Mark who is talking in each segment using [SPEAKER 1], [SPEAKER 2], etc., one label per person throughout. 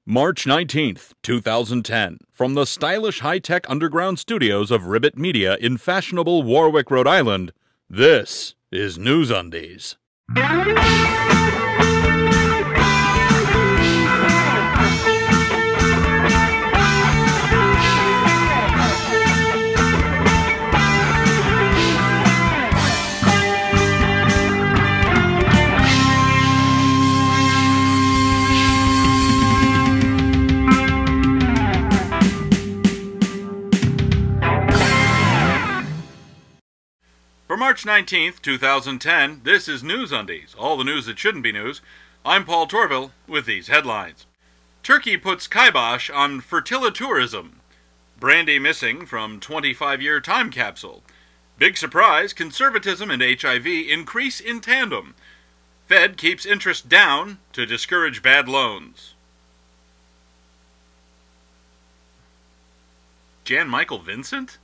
[SPEAKER 1] March 19th, 2010, from the stylish high-tech underground studios of Ribbit Media in fashionable Warwick, Rhode Island, this is NewsUndies. For March 19th, 2010, this is NewsUndies, all the news that shouldn't be news. I'm Paul Torville with these headlines. Turkey puts kibosh on fertilitourism. Brandy missing from 25-year time capsule. Big surprise, conservatism and HIV increase in tandem. Fed keeps interest down to discourage bad loans. Jan Michael Vincent?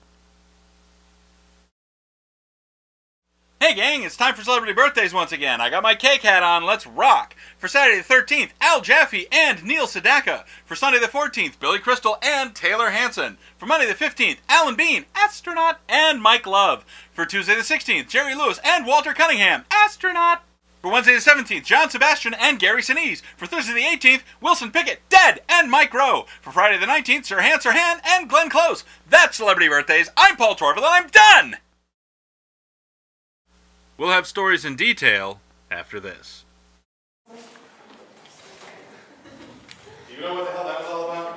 [SPEAKER 1] Hey gang, it's time for celebrity birthdays once again. I got my cake hat on, let's rock. For Saturday the 13th, Al Jaffe and Neil Sedaka. For Sunday the 14th, Billy Crystal and Taylor Hanson. For Monday the 15th, Alan Bean, astronaut, and Mike Love. For Tuesday the 16th, Jerry Lewis and Walter Cunningham, astronaut. For Wednesday the 17th, John Sebastian and Gary Sinise. For Thursday the 18th, Wilson Pickett, dead, and Mike Rowe. For Friday the 19th, Sirhan Sirhan and Glenn Close. That's celebrity birthdays. I'm Paul Torville and I'm done! We'll have stories in detail after this.
[SPEAKER 2] Do you know what the hell that was all about?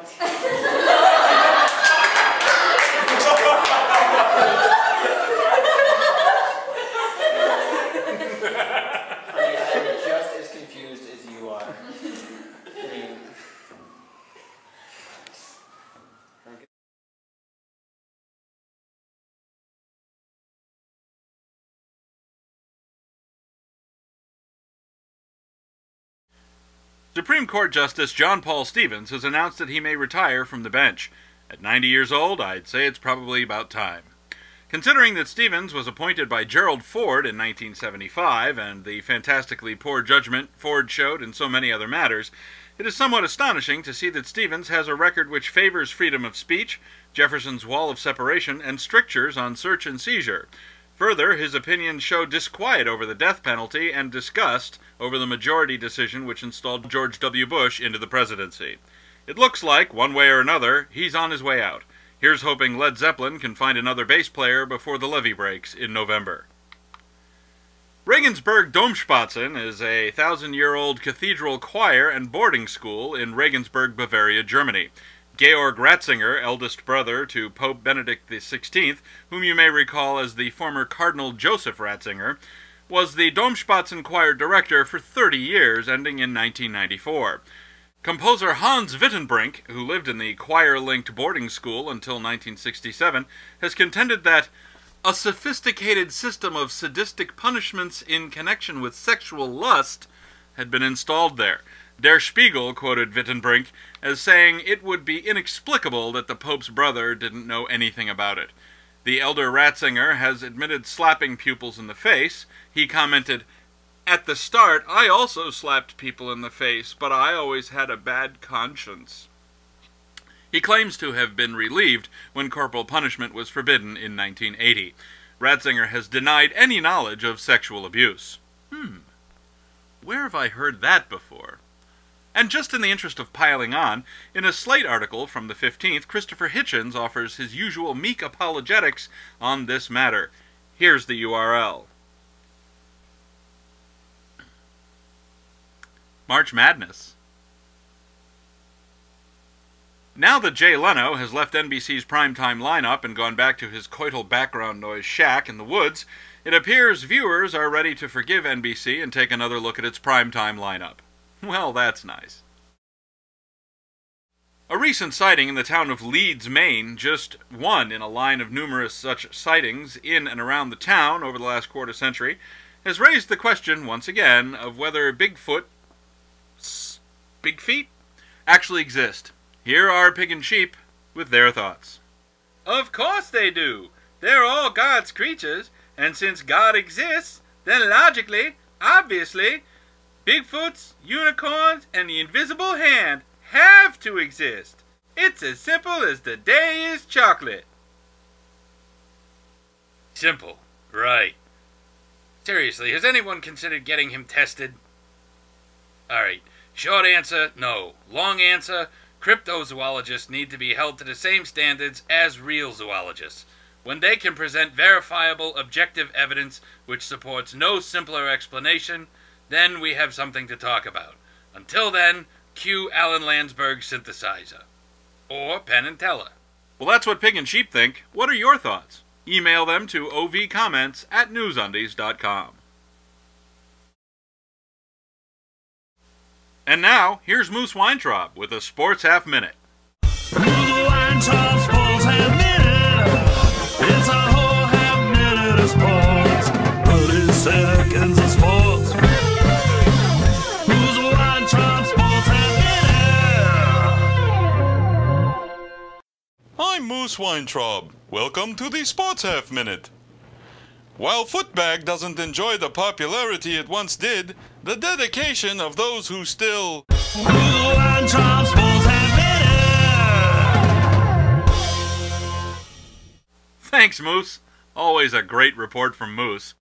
[SPEAKER 3] I'm just as confused as you are. I mean,
[SPEAKER 1] Supreme Court Justice John Paul Stevens has announced that he may retire from the bench. At 90 years old, I'd say it's probably about time. Considering that Stevens was appointed by Gerald Ford in 1975, and the fantastically poor judgment Ford showed in so many other matters, it is somewhat astonishing to see that Stevens has a record which favors freedom of speech, Jefferson's wall of separation, and strictures on search and seizure. Further, his opinions show disquiet over the death penalty and disgust over the majority decision which installed George W. Bush into the presidency. It looks like, one way or another, he's on his way out. Here's hoping Led Zeppelin can find another bass player before the levee breaks in November. Regensburg Domspatzen is a 1,000-year-old cathedral choir and boarding school in Regensburg, Bavaria, Germany. Georg Ratzinger, eldest brother to Pope Benedict XVI, whom you may recall as the former Cardinal Joseph Ratzinger, was the Domspatzen choir director for 30 years, ending in 1994. Composer Hans Wittenbrink, who lived in the choir-linked boarding school until 1967, has contended that a sophisticated system of sadistic punishments in connection with sexual lust had been installed there. Der Spiegel quoted Wittenbrink as saying it would be inexplicable that the Pope's brother didn't know anything about it. The elder Ratzinger has admitted slapping pupils in the face. He commented, "At the start, I also slapped people in the face, but I always had a bad conscience." He claims to have been relieved when corporal punishment was forbidden in 1980. Ratzinger has denied any knowledge of sexual abuse. Where have I heard that before? And just in the interest of piling on, in a Slate article from the 15th, Christopher Hitchens offers his usual meek apologetics on this matter. Here's the URL. March Madness. Now that Jay Leno has left NBC's primetime lineup and gone back to his coital background noise shack in the woods, it appears viewers are ready to forgive NBC and take another look at its primetime lineup. Well, that's nice. A recent sighting in the town of Leeds, Maine, just one in a line of numerous such sightings in and around the town over the last quarter century, has raised the question, once again, of whether big feet, actually exist. Here are Pig and Sheep with their thoughts. Of course they do. They're all God's creatures, and since God exists, then logically, obviously, Bigfoots, unicorns, and the invisible hand have to exist. It's as simple as the day is chocolate. Simple, right. Seriously, has anyone considered getting him tested? Alright, short answer, no. Long answer, cryptozoologists need to be held to the same standards as real zoologists. When they can present verifiable, objective evidence which supports no simpler explanation, then we have something to talk about. Until then, cue Alan Landsberg's synthesizer. Or Penn and Teller. Well, that's what Pig and Sheep think. What are your thoughts? Email them to ovcomments@newsundies.com. And now, here's Moose Weintraub with a Sports Half Minute.
[SPEAKER 4] Moose Weintraub Sports Half Minute. It's a whole half minute of sports. 30 seconds of sports. Moose Weintraub Sports Half Minute.
[SPEAKER 5] I'm Moose Weintraub. Welcome to the Sports Half Minute. While footbag doesn't enjoy the popularity it once did, the dedication of those who still
[SPEAKER 4] Moose Weintraub Sports Half Minute.
[SPEAKER 1] Thanks, Moose. Always a great report from Moose.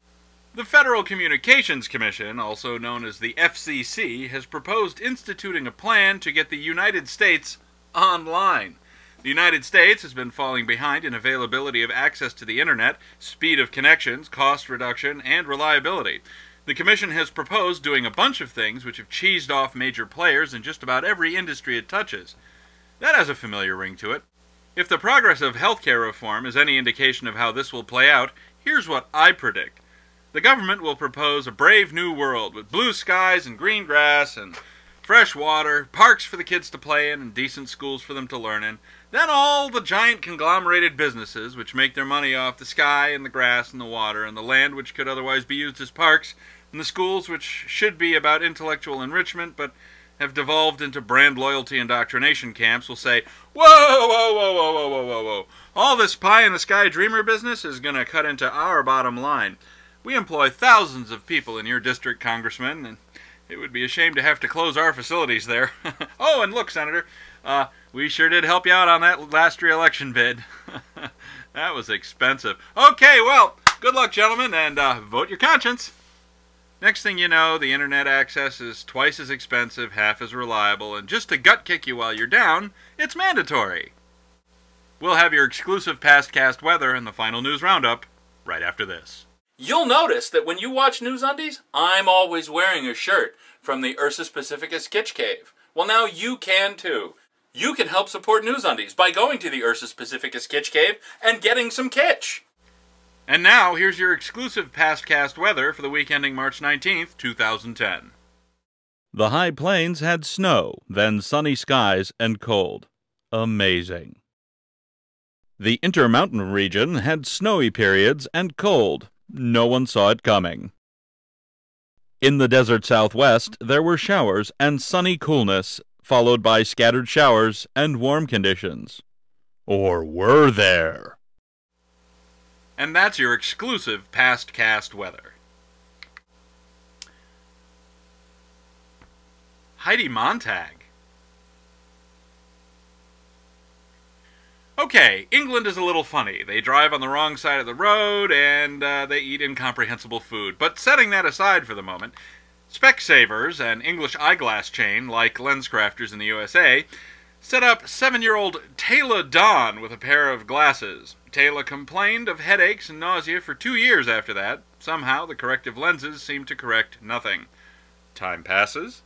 [SPEAKER 1] The Federal Communications Commission, also known as the FCC, has proposed instituting a plan to get the United States online. The United States has been falling behind in availability of access to the Internet, speed of connections, cost reduction, and reliability. The Commission has proposed doing a bunch of things which have cheesed off major players in just about every industry it touches. That has a familiar ring to it. If the progress of healthcare reform is any indication of how this will play out, here's what I predict. The government will propose a brave new world with blue skies and green grass and fresh water, parks for the kids to play in, and decent schools for them to learn in. Then all the giant conglomerated businesses which make their money off the sky and the grass and the water and the land which could otherwise be used as parks, and the schools which should be about intellectual enrichment but have devolved into brand loyalty indoctrination camps will say, whoa, whoa, whoa, whoa, whoa, whoa, whoa, whoa. All this pie-in-the-sky dreamer business is going to cut into our bottom line. We employ thousands of people in your district, Congressman, and it would be a shame to have to close our facilities there. Oh, and look, Senator, we sure did help you out on that last re-election bid. That was expensive. Okay, well, good luck, gentlemen, and vote your conscience. Next thing you know, the internet access is twice as expensive, half as reliable, and just to gut kick you while you're down, it's mandatory. We'll have your exclusive past cast weather and the final news roundup right after this. You'll notice that when you watch NewsUndies, I'm always wearing a shirt from the Ursus Pacificus Kitsch Cave. Well, now you can too. You can help support NewsUndies by going to the Ursus Pacificus Kitsch Cave and getting some kitsch. And now, here's your exclusive past cast weather for the week ending March 19th, 2010.
[SPEAKER 6] The High Plains had snow, then sunny skies and cold. Amazing. The Intermountain region had snowy periods and cold. No one saw it coming. In the desert southwest, there were showers and sunny coolness, followed by scattered showers and warm conditions. Or were there?
[SPEAKER 1] And that's your exclusive past cast weather. Heidi Montag. Okay, England is a little funny. They drive on the wrong side of the road, and they eat incomprehensible food. But setting that aside for the moment, Specsavers, an English eyeglass chain like LensCrafters in the USA, set up 7-year-old Taylor Dawn with a pair of glasses. Taylor complained of headaches and nausea for 2 years after that. Somehow, the corrective lenses seemed to correct nothing. Time passes.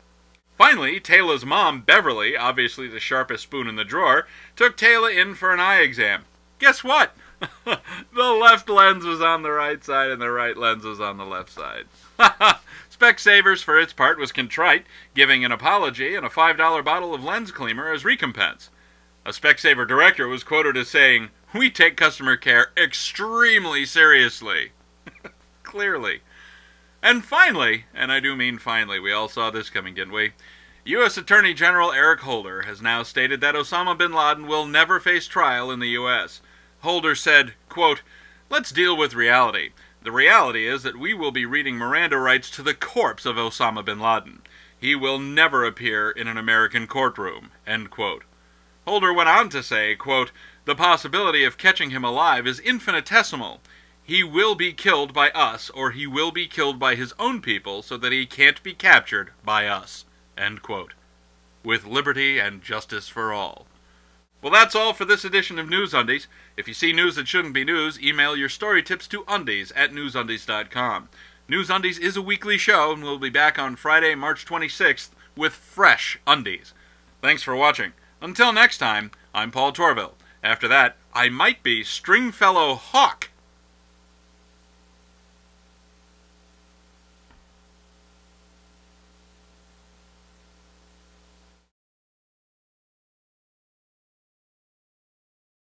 [SPEAKER 1] Finally, Taylor's mom, Beverly, obviously the sharpest spoon in the drawer, took Taylor in for an eye exam. Guess what? The left lens was on the right side and the right lens was on the left side. Specsavers, for its part, was contrite, giving an apology and a $5 bottle of lens cleaner as recompense. A Specsaver director was quoted as saying, "We take customer care extremely seriously." Clearly. And finally, and I do mean finally, we all saw this coming, didn't we? U.S. Attorney General Eric Holder has now stated that Osama bin Laden will never face trial in the U.S. Holder said, quote, "Let's deal with reality. The reality is that we will be reading Miranda rights to the corpse of Osama bin Laden. he will never appear in an American courtroom, end quote. Holder went on to say, quote, the possibility of catching him alive is infinitesimal. He will be killed by us, or he will be killed by his own people so that he can't be captured by us, end quote. With liberty and justice for all. Well, that's all for this edition of News Undies. If you see news that shouldn't be news, email your story tips to undies@newsundies.com. News Undies is a weekly show, and we'll be back on Friday, March 26th with fresh undies. Thanks for watching. Until next time, I'm Paul Torville. After that, I might be Stringfellow Hawk.